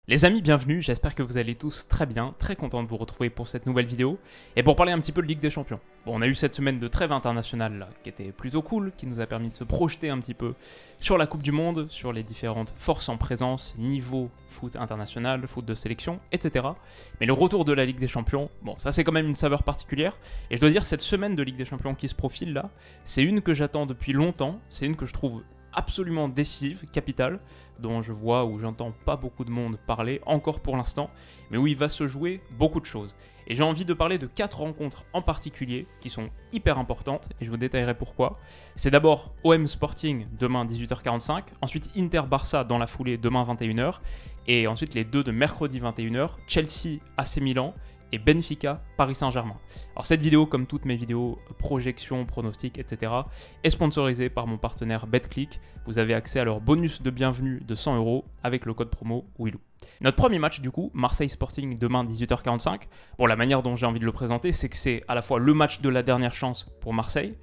Les amis, bienvenue, j'espère que vous allez tous très bien, très content de vous retrouver pour cette nouvelle vidéo, et pour parler un petit peu de Ligue des Champions. Bon, on a eu cette semaine de trêve internationale là, qui était plutôt cool, qui nous a permis de se projeter un petit peu sur la Coupe du Monde, sur les différentes forces en présence, niveau foot international, foot de sélection, etc. Mais le retour de la Ligue des Champions, bon, ça c'est quand même une saveur particulière, et je dois dire, cette semaine de Ligue des Champions qui se profile là, c'est une que j'attends depuis longtemps, c'est une que je trouve absolument décisive, capitale, dont je vois ou j'entends pas beaucoup de monde parler, encore pour l'instant, mais où il va se jouer beaucoup de choses. Et j'ai envie de parler de 4 rencontres en particulier, qui sont hyper importantes, et je vous détaillerai pourquoi. C'est d'abord OM Sporting, demain 18h45, ensuite Inter-Barça dans la foulée, demain 21h, et ensuite les deux de mercredi 21h, Chelsea AC Milan, et Benfica, Paris Saint-Germain. Alors cette vidéo, comme toutes mes vidéos, projections, pronostics, etc., est sponsorisée par mon partenaire BetClick. Vous avez accès à leur bonus de bienvenue de 100 € avec le code promo WILOU. Notre premier match du coup, Marseille Sporting demain 18h45. Bon, la manière dont j'ai envie de le présenter, c'est que c'est à la fois le match de la dernière chance pour Marseille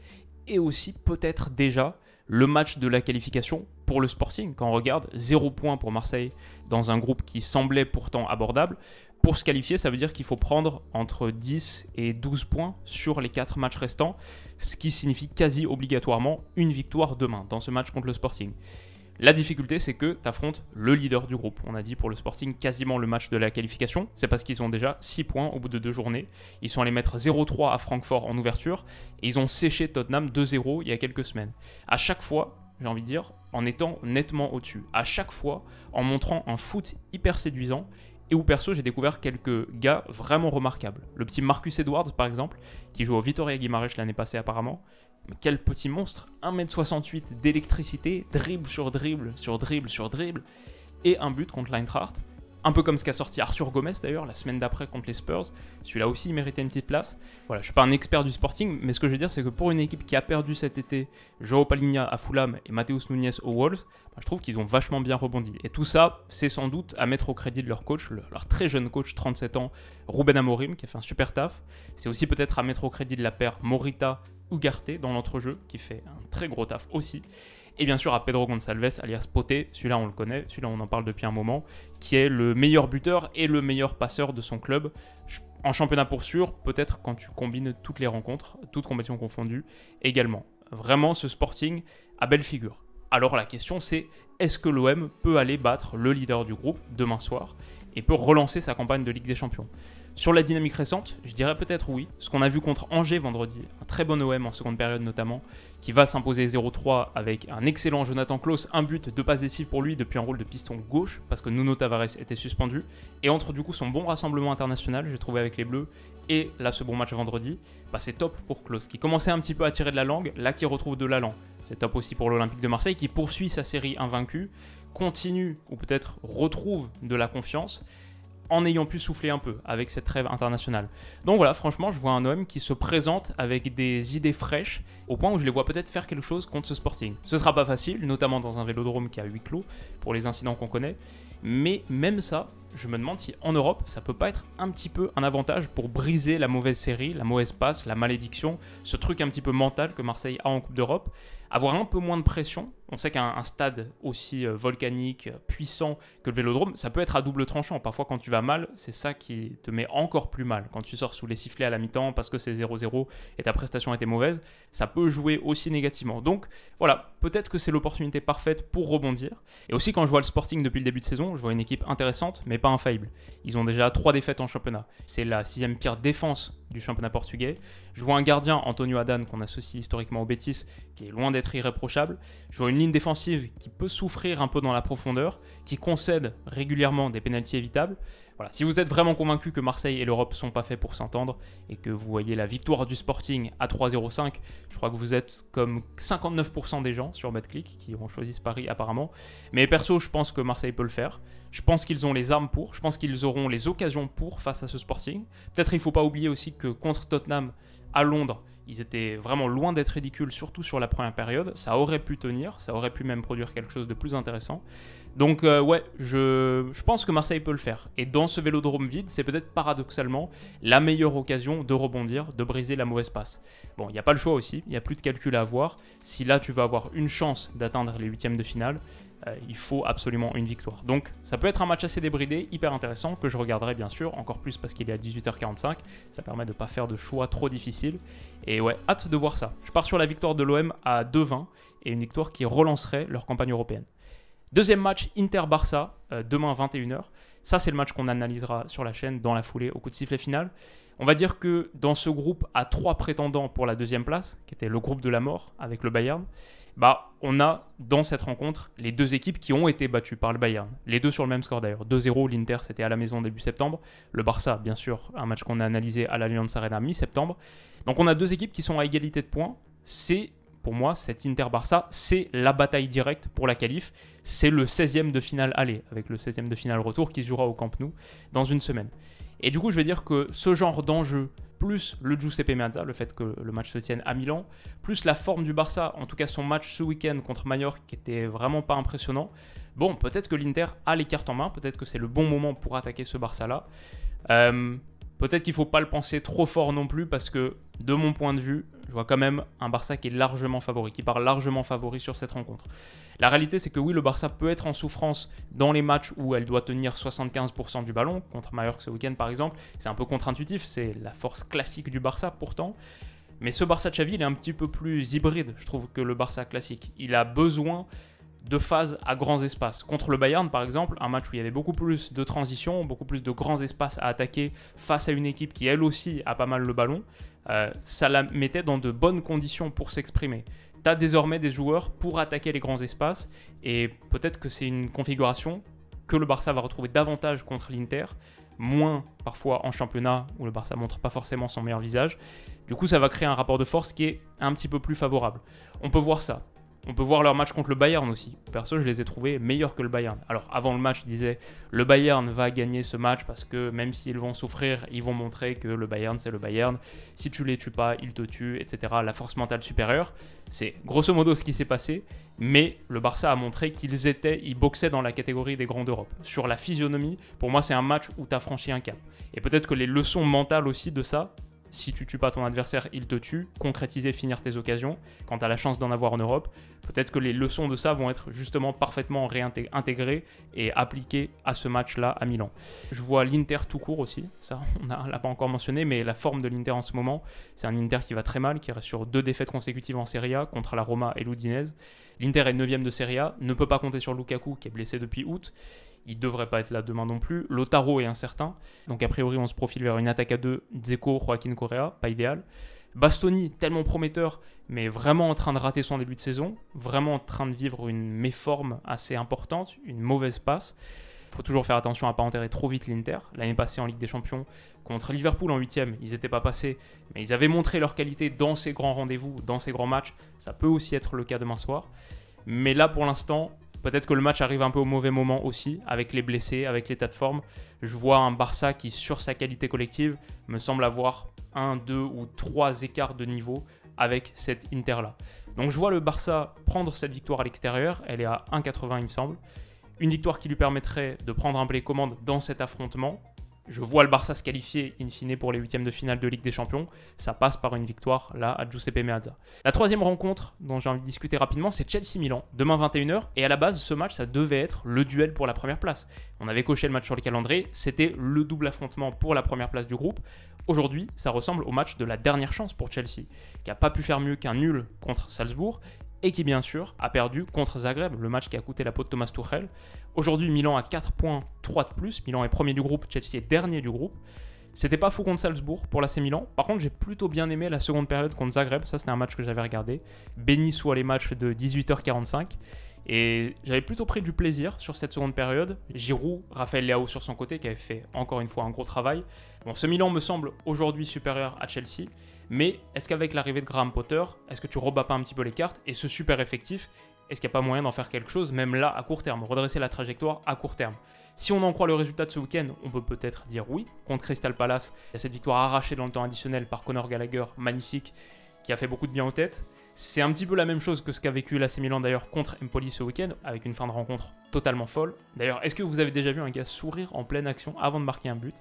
et aussi peut-être déjà le match de la qualification pour le Sporting. Quand on regarde, 0 points pour Marseille dans un groupe qui semblait pourtant abordable. Pour se qualifier, ça veut dire qu'il faut prendre entre 10 et 12 points sur les 4 matchs restants, ce qui signifie quasi obligatoirement une victoire demain dans ce match contre le Sporting. La difficulté, c'est que tu affrontes le leader du groupe. On a dit pour le Sporting quasiment le match de la qualification. C'est parce qu'ils ont déjà 6 points au bout de 2 journées. Ils sont allés mettre 0-3 à Francfort en ouverture et ils ont séché Tottenham 2-0 il y a quelques semaines. À chaque fois, j'ai envie de dire, en étant nettement au-dessus. À chaque fois, en montrant un foot hyper séduisant et où perso j'ai découvert quelques gars vraiment remarquables. Le petit Marcus Edwards par exemple, qui joue au Vitória Guimarães l'année passée apparemment. Mais quel petit monstre, 1m68 d'électricité, dribble sur dribble, sur dribble, sur dribble, et un but contre l'Eintracht. Un peu comme ce qu'a sorti Arthur Gomez d'ailleurs la semaine d'après contre les Spurs. Celui-là aussi il méritait une petite place. Voilà, je ne suis pas un expert du Sporting, mais ce que je veux dire c'est que pour une équipe qui a perdu cet été João Palhinha à Fulham et Matheus Nunes aux Wolves, je trouve qu'ils ont vachement bien rebondi. Et tout ça, c'est sans doute à mettre au crédit de leur coach, leur très jeune coach, 37 ans, Ruben Amorim, qui a fait un super taf. C'est aussi peut-être à mettre au crédit de la paire Morita-Ugarte dans l'entrejeu, qui fait un très gros taf aussi. Et bien sûr à Pedro Gonçalves, alias Poté, celui-là on le connaît, celui-là on en parle depuis un moment, qui est le meilleur buteur et le meilleur passeur de son club. En championnat pour sûr, peut-être quand tu combines toutes les rencontres, toutes compétitions confondues, également. Vraiment ce Sporting a belle figure. Alors la question c'est, est-ce que l'OM peut aller battre le leader du groupe demain soir et peut relancer sa campagne de Ligue des Champions? Sur la dynamique récente, je dirais peut-être oui. Ce qu'on a vu contre Angers vendredi, un très bon OM en seconde période notamment, qui va s'imposer 0-3 avec un excellent Jonathan Klaus, un but, 2 passes décisives pour lui depuis un rôle de piston gauche, parce que Nuno Tavares était suspendu, et entre du coup son bon rassemblement international, j'ai trouvé avec les Bleus, et là ce bon match vendredi, c'est top pour Klaus, qui commençait un petit peu à tirer de la langue, là qui retrouve de l'allant. C'est top aussi pour l'Olympique de Marseille, qui poursuit sa série invaincue, continue, ou peut-être retrouve de la confiance, en ayant pu souffler un peu avec cette trêve internationale. Donc voilà, franchement, je vois un homme qui se présente avec des idées fraîches, au point où je les vois peut-être faire quelque chose contre ce Sporting. Ce sera pas facile, notamment dans un vélodrome qui a huis clos, pour les incidents qu'on connaît, mais même ça, je me demande si en Europe, ça peut pas être un petit peu un avantage pour briser la mauvaise série, la mauvaise passe, la malédiction, ce truc un petit peu mental que Marseille a en Coupe d'Europe, avoir un peu moins de pression. On sait qu'un stade aussi volcanique, puissant que le Vélodrome, ça peut être à double tranchant. Parfois, quand tu vas mal, c'est ça qui te met encore plus mal. Quand tu sors sous les sifflets à la mi-temps parce que c'est 0-0 et ta prestation était mauvaise, ça peut jouer aussi négativement. Donc voilà, peut-être que c'est l'opportunité parfaite pour rebondir. Et aussi, quand je vois le Sporting depuis le début de saison, je vois une équipe intéressante, mais pas infaillible. Ils ont déjà 3 défaites en championnat. C'est la 6e pire défense du championnat portugais. Je vois un gardien, Antonio Adan, qu'on associe historiquement au Betis, qui est loin d'être irréprochable. Je vois une ligne défensive qui peut souffrir un peu dans la profondeur, qui concède régulièrement des pénaltys évitables. Voilà. Si vous êtes vraiment convaincu que Marseille et l'Europe ne sont pas faits pour s'entendre, et que vous voyez la victoire du Sporting à 3,05, je crois que vous êtes comme 59% des gens sur BetClick qui ont choisi ce pari apparemment. Mais perso, je pense que Marseille peut le faire. Je pense qu'ils ont les armes pour, je pense qu'ils auront les occasions pour face à ce Sporting. Peut-être il ne faut pas oublier aussi que contre Tottenham à Londres, ils étaient vraiment loin d'être ridicules, surtout sur la première période. Ça aurait pu tenir, ça aurait pu même produire quelque chose de plus intéressant. Donc ouais, je pense que Marseille peut le faire. Et dans ce vélodrome vide, c'est peut-être paradoxalement la meilleure occasion de rebondir, de briser la mauvaise passe. Bon, il n'y a pas le choix aussi, il n'y a plus de calcul à avoir. Si là tu veux avoir une chance d'atteindre les huitièmes de finale, il faut absolument une victoire. Donc ça peut être un match assez débridé, hyper intéressant, que je regarderai bien sûr, encore plus parce qu'il est à 18h45, ça permet de ne pas faire de choix trop difficiles. Et ouais, hâte de voir ça. Je pars sur la victoire de l'OM à 2-20, et une victoire qui relancerait leur campagne européenne. Deuxième match, Inter-Barça, demain 21h. Ça, c'est le match qu'on analysera sur la chaîne dans la foulée au coup de sifflet final. On va dire que dans ce groupe à 3 prétendants pour la deuxième place, qui était le groupe de la mort avec le Bayern, on a dans cette rencontre les deux équipes qui ont été battues par le Bayern. Les deux sur le même score d'ailleurs. 2-0, l'Inter c'était à la maison début septembre. Le Barça, bien sûr, un match qu'on a analysé à l'Allianz Arena mi-septembre. Donc on a deux équipes qui sont à égalité de points. C'est, pour moi, cet Inter-Barça, c'est la bataille directe pour la qualif. C'est le 16e de finale aller, avec le 16e de finale retour qui se jouera au Camp Nou dans une semaine. Et du coup, je vais dire que ce genre d'enjeu, plus le Giuseppe Meazza, le fait que le match se tienne à Milan, plus la forme du Barça, en tout cas son match ce week-end contre Mallorca qui était vraiment pas impressionnant, bon, peut-être que l'Inter a les cartes en main, peut-être que c'est le bon moment pour attaquer ce Barça-là. Peut-être qu'il ne faut pas le penser trop fort non plus parce que, de mon point de vue, je vois quand même un Barça qui est largement favori, qui part largement favori sur cette rencontre. La réalité, c'est que oui, le Barça peut être en souffrance dans les matchs où elle doit tenir 75% du ballon, contre Mallorca ce week-end par exemple. C'est un peu contre-intuitif, c'est la force classique du Barça pourtant. Mais ce Barça de Xavi, il est un petit peu plus hybride, je trouve, que le Barça classique. Il a besoin de phases à grands espaces. Contre le Bayern, par exemple, un match où il y avait beaucoup plus de transitions, beaucoup plus de grands espaces à attaquer face à une équipe qui, elle aussi, a pas mal le ballon, ça la mettait dans de bonnes conditions pour s'exprimer. Tu as désormais des joueurs pour attaquer les grands espaces, et peut-être que c'est une configuration que le Barça va retrouver davantage contre l'Inter, moins parfois en championnat, où le Barça montre pas forcément son meilleur visage. Du coup, ça va créer un rapport de force qui est un petit peu plus favorable. On peut voir ça. On peut voir leur match contre le Bayern aussi. Perso, je les ai trouvés meilleurs que le Bayern. Alors, avant le match, je disais, le Bayern va gagner ce match parce que même s'ils vont souffrir, ils vont montrer que le Bayern, c'est le Bayern. Si tu les tues pas, ils te tuent, etc. La force mentale supérieure. C'est grosso modo ce qui s'est passé. Mais le Barça a montré ils boxaient dans la catégorie des grands d'Europe. Sur la physionomie, pour moi, c'est un match où tu as franchi un cap. Et peut-être que les leçons mentales aussi de ça, si tu tues pas ton adversaire, il te tue. Concrétiser, finir tes occasions. Quand tu as la chance d'en avoir en Europe, peut-être que les leçons de ça vont être justement parfaitement intégrées et appliquées à ce match-là à Milan. Je vois l'Inter tout court aussi. Ça, on ne l'a pas encore mentionné, mais la forme de l'Inter en ce moment, c'est un Inter qui va très mal, qui reste sur 2 défaites consécutives en Serie A contre la Roma et l'Udinese. L'Inter est 9e de Serie A, ne peut pas compter sur Lukaku qui est blessé depuis août. Il ne devrait pas être là demain non plus. Lautaro est incertain. Donc a priori, on se profile vers une attaque à 2. Dzeko, Joaquin Correa, pas idéal. Bastoni, tellement prometteur, mais vraiment en train de rater son début de saison. Vraiment en train de vivre une méforme assez importante, une mauvaise passe. Il faut toujours faire attention à ne pas enterrer trop vite l'Inter. L'année passée en Ligue des Champions, contre Liverpool en 8e, ils n'étaient pas passés, mais ils avaient montré leur qualité dans ces grands rendez-vous, dans ces grands matchs. Ça peut aussi être le cas demain soir. Mais là, pour l'instant, peut-être que le match arrive un peu au mauvais moment aussi, avec les blessés, avec l'état de forme. Je vois un Barça qui, sur sa qualité collective, me semble avoir 1, 2 ou 3 écarts de niveau avec cette Inter-là. Donc je vois le Barça prendre cette victoire à l'extérieur, elle est à 1,80 il me semble. Une victoire qui lui permettrait de prendre un play commande dans cet affrontement. Je vois le Barça se qualifier in fine pour les 8e de finale de Ligue des Champions. Ça passe par une victoire là à Giuseppe Meazza. La troisième rencontre dont j'ai envie de discuter rapidement, c'est Chelsea-Milan, demain 21h. Et à la base, ce match, ça devait être le duel pour la première place. On avait coché le match sur le calendrier, c'était le double affrontement pour la première place du groupe. Aujourd'hui, ça ressemble au match de la dernière chance pour Chelsea, qui n'a pas pu faire mieux qu'un nul contre Salzbourg, et qui bien sûr a perdu contre Zagreb, le match qui a coûté la peau de Thomas Tuchel. Aujourd'hui, Milan a 4 points, 3 de plus. Milan est premier du groupe, Chelsea est dernier du groupe. C'était pas fou contre Salzbourg pour l'AC Milan. Par contre, j'ai plutôt bien aimé la seconde période contre Zagreb. Ça, c'était un match que j'avais regardé. Béni soit les matchs de 18h45. Et j'avais plutôt pris du plaisir sur cette seconde période. Giroud, Raphaël Leao sur son côté, qui avait fait encore une fois un gros travail. Bon, ce Milan me semble aujourd'hui supérieur à Chelsea. Mais est-ce qu'avec l'arrivée de Graham Potter, est-ce que tu rebats pas un petit peu les cartes? Et ce super effectif, est-ce qu'il n'y a pas moyen d'en faire quelque chose, même là, à court terme, redresser la trajectoire à court terme? Si on en croit le résultat de ce week-end, on peut peut-être dire oui. Contre Crystal Palace, il y a cette victoire arrachée dans le temps additionnel par Conor Gallagher, magnifique, qui a fait beaucoup de bien aux têtes. C'est un petit peu la même chose que ce qu'a vécu l'AC Milan d'ailleurs contre Empoli ce week-end, avec une fin de rencontre totalement folle. D'ailleurs, est-ce que vous avez déjà vu un gars sourire en pleine action avant de marquer un but?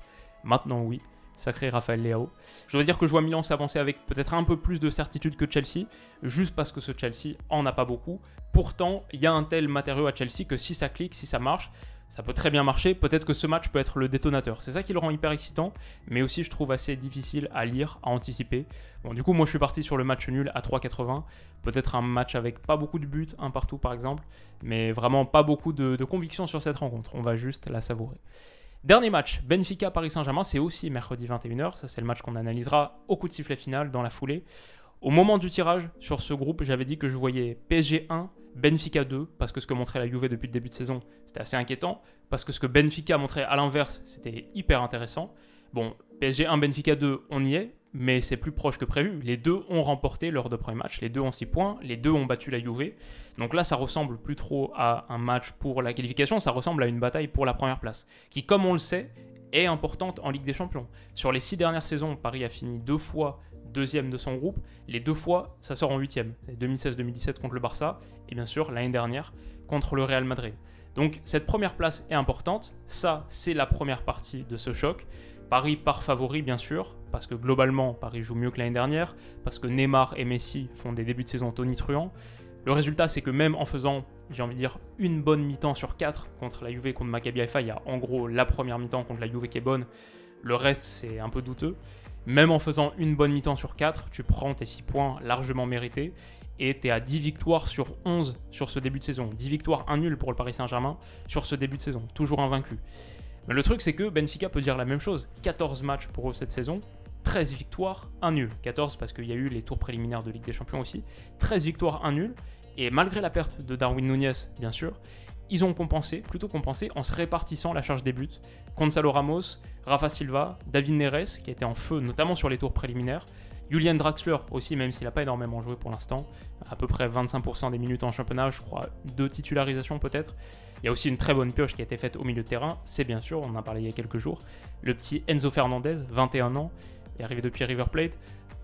Maintenant oui. Sacré Rafael Leao. Je dois dire que je vois Milan s'avancer avec peut-être un peu plus de certitude que Chelsea, juste parce que ce Chelsea en a pas beaucoup. Pourtant, il y a un tel matériau à Chelsea que si ça clique, si ça marche, ça peut très bien marcher. Peut-être que ce match peut être le détonateur. C'est ça qui le rend hyper excitant, mais aussi je trouve assez difficile à lire, à anticiper. Bon, du coup, moi je suis parti sur le match nul à 3,80. Peut-être un match avec pas beaucoup de buts, un partout par exemple, mais vraiment pas beaucoup de conviction sur cette rencontre. On va juste la savourer. Dernier match, Benfica-Paris Saint-Germain, c'est aussi mercredi 21h. Ça, c'est le match qu'on analysera au coup de sifflet final dans la foulée. Au moment du tirage sur ce groupe, j'avais dit que je voyais PSG 1, Benfica 2, parce que ce que montrait la Juve depuis le début de saison, c'était assez inquiétant, parce que ce que Benfica montrait à l'inverse, c'était hyper intéressant. Bon, PSG 1, Benfica 2, on y est, mais c'est plus proche que prévu. Les deux ont remporté leurs deux premiers matchs, les deux ont 6 points, les deux ont battu la Juve. Donc là, ça ressemble plus trop à un match pour la qualification, ça ressemble à une bataille pour la première place, qui, comme on le sait, est importante en Ligue des Champions. Sur les 6 dernières saisons, Paris a fini 2 fois deuxième de son groupe. Les 2 fois, ça sort en 8e. 2016-2017 contre le Barça, et bien sûr, l'année dernière, contre le Real Madrid. Donc cette première place est importante. Ça, c'est la première partie de ce choc. Paris part favori, bien sûr, parce que globalement, Paris joue mieux que l'année dernière, parce que Neymar et Messi font des débuts de saison tonitruants. Le résultat, c'est que même en faisant, j'ai envie de dire, une bonne mi-temps sur 4 contre la Juve, contre Maccabi Haïfa, il y a en gros la première mi-temps contre la Juve qui est bonne. Le reste, c'est un peu douteux. Même en faisant une bonne mi-temps sur 4, tu prends tes 6 points largement mérités et tu es à 10 victoires sur 11 sur ce début de saison. 10 victoires, 1 nul pour le Paris Saint-Germain sur ce début de saison, toujours invaincu. Mais le truc, c'est que Benfica peut dire la même chose. 14 matchs pour eux cette saison, 13 victoires, 1 nul. 14 parce qu'il y a eu les tours préliminaires de Ligue des Champions aussi. 13 victoires, 1 nul. Et malgré la perte de Darwin Núñez, bien sûr, ils ont plutôt compensé en se répartissant la charge des buts. Gonzalo Ramos, Rafa Silva, David Neres, qui était en feu, notamment sur les tours préliminaires. Julian Draxler aussi, même s'il n'a pas énormément joué pour l'instant. À peu près 25% des minutes en championnat, je crois 2 titularisations peut-être. Il y a aussi une très bonne pioche qui a été faite au milieu de terrain. C'est bien sûr, on en a parlé il y a quelques jours, le petit Enzo Fernandez, 21 ans, est arrivé depuis River Plate.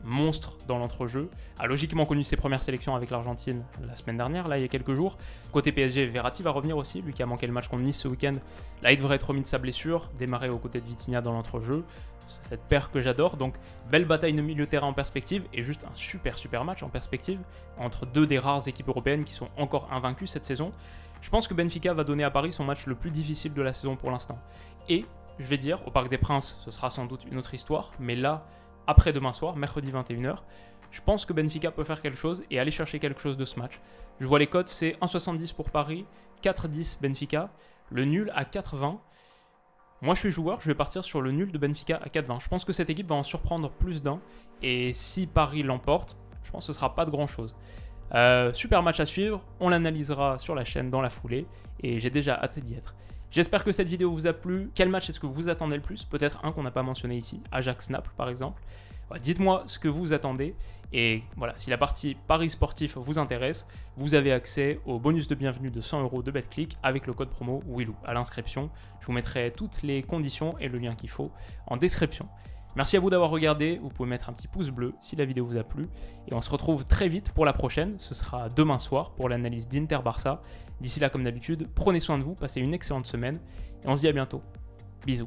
Monstre dans l'entrejeu, a logiquement connu ses premières sélections avec l'Argentine la semaine dernière, là il y a quelques jours. Côté PSG, Verratti va revenir aussi, lui qui a manqué le match contre Nice ce week-end. Là il devrait être remis de sa blessure, démarrer aux côtés de Vitinha dans l'entrejeu. C'est cette paire que j'adore, donc belle bataille de milieu de terrain en perspective et juste un super match en perspective entre deux des rares équipes européennes qui sont encore invaincues cette saison. Je pense que Benfica va donner à Paris son match le plus difficile de la saison pour l'instant. Et je vais dire, au Parc des Princes, ce sera sans doute une autre histoire, mais là, après demain soir, mercredi 21h, je pense que Benfica peut faire quelque chose et aller chercher quelque chose de ce match. Je vois les cotes, c'est 1,70 pour Paris, 4,10 Benfica, le nul à 4,20. Moi je suis joueur, je vais partir sur le nul de Benfica à 4,20. Je pense que cette équipe va en surprendre plus d'un et si Paris l'emporte, je pense que ce ne sera pas de grand chose. Super match à suivre, on l'analysera sur la chaîne dans la foulée et j'ai déjà hâte d'y être. J'espère que cette vidéo vous a plu. Quel match est-ce que vous attendez le plus? Peut-être un qu'on n'a pas mentionné ici, Ajax-Naples par exemple. Ouais, dites-moi ce que vous attendez. Et voilà, si la partie Paris sportif vous intéresse, vous avez accès au bonus de bienvenue de 100 € de BetClick avec le code promo WILOU à l'inscription. Je vous mettrai toutes les conditions et le lien qu'il faut en description. Merci à vous d'avoir regardé, vous pouvez mettre un petit pouce bleu si la vidéo vous a plu. Et on se retrouve très vite pour la prochaine, ce sera demain soir pour l'analyse d'Inter-Barça. D'ici là, comme d'habitude, prenez soin de vous, passez une excellente semaine et on se dit à bientôt. Bisous.